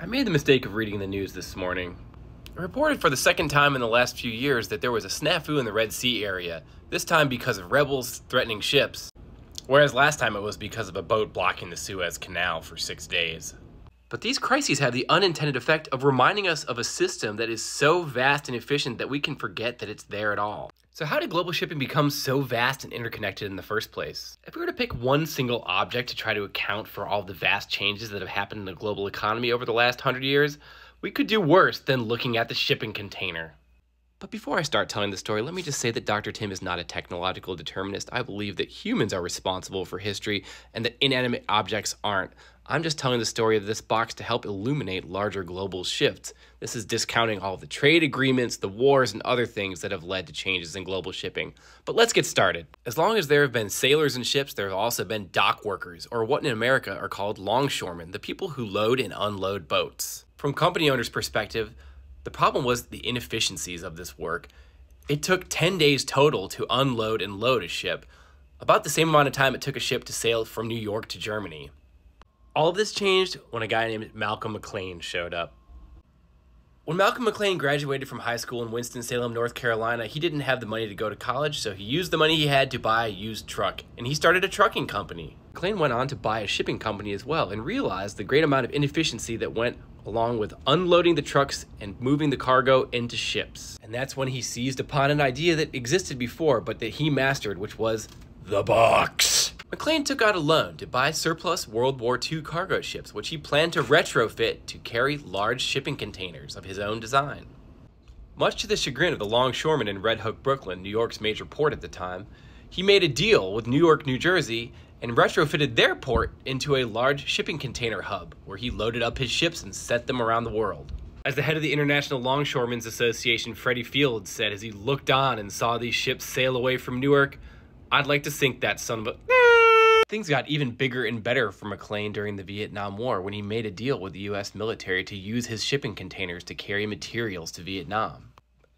I made the mistake of reading the news this morning. It reported for the second time in the last few years that there was a snafu in the Red Sea area, this time because of rebels threatening ships, whereas last time it was because of a boat blocking the Suez Canal for 6 days. But these crises have the unintended effect of reminding us of a system that is so vast and efficient that we can forget that it's there at all. So how did global shipping become so vast and interconnected in the first place? If we were to pick one single object to try to account for all the vast changes that have happened in the global economy over the last 100 years, we could do worse than looking at the shipping container. But before I start telling the story, let me just say that Dr. Tim is not a technological determinist. I believe that humans are responsible for history and that inanimate objects aren't. I'm just telling the story of this box to help illuminate larger global shifts. This is discounting all of the trade agreements, the wars, and other things that have led to changes in global shipping. But let's get started. As long as there have been sailors and ships, there have also been dock workers, or what in America are called longshoremen, the people who load and unload boats. From company owners' perspective, the problem was the inefficiencies of this work. It took 10 days total to unload and load a ship, about the same amount of time it took a ship to sail from New York to Germany. All of this changed when a guy named Malcolm McLean showed up. When Malcolm McLean graduated from high school in Winston-Salem, North Carolina, he didn't have the money to go to college, so he used the money he had to buy a used truck, and he started a trucking company. McLean went on to buy a shipping company as well and realized the great amount of inefficiency that went along with unloading the trucks and moving the cargo into ships. And that's when he seized upon an idea that existed before, but that he mastered, which was the box. McLean took out a loan to buy surplus World War II cargo ships, which he planned to retrofit to carry large shipping containers of his own design. Much to the chagrin of the longshoremen in Red Hook, Brooklyn, New York's major port at the time, he made a deal with New York, New Jersey, and retrofitted their port into a large shipping container hub, where he loaded up his ships and sent them around the world. As the head of the International Longshoremen's Association, Freddie Fields, said as he looked on and saw these ships sail away from Newark, "I'd like to sink that son of a..." Things got even bigger and better for McLean during the Vietnam War when he made a deal with the US military to use his shipping containers to carry materials to Vietnam.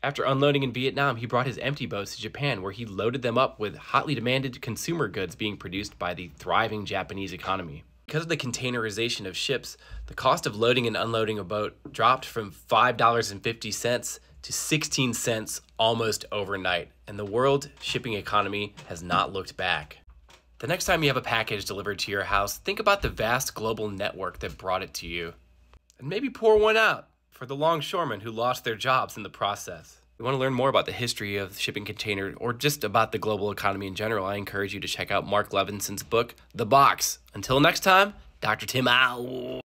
After unloading in Vietnam, he brought his empty boats to Japan, where he loaded them up with hotly demanded consumer goods being produced by the thriving Japanese economy. Because of the containerization of ships, the cost of loading and unloading a boat dropped from $5.50 to 16 cents almost overnight, and the world shipping economy has not looked back. The next time you have a package delivered to your house, think about the vast global network that brought it to you. And maybe pour one out for the longshoremen who lost their jobs in the process. If you want to learn more about the history of shipping container or just about the global economy in general, I encourage you to check out Mark Levinson's book, The Box. Until next time, Dr. Tim out.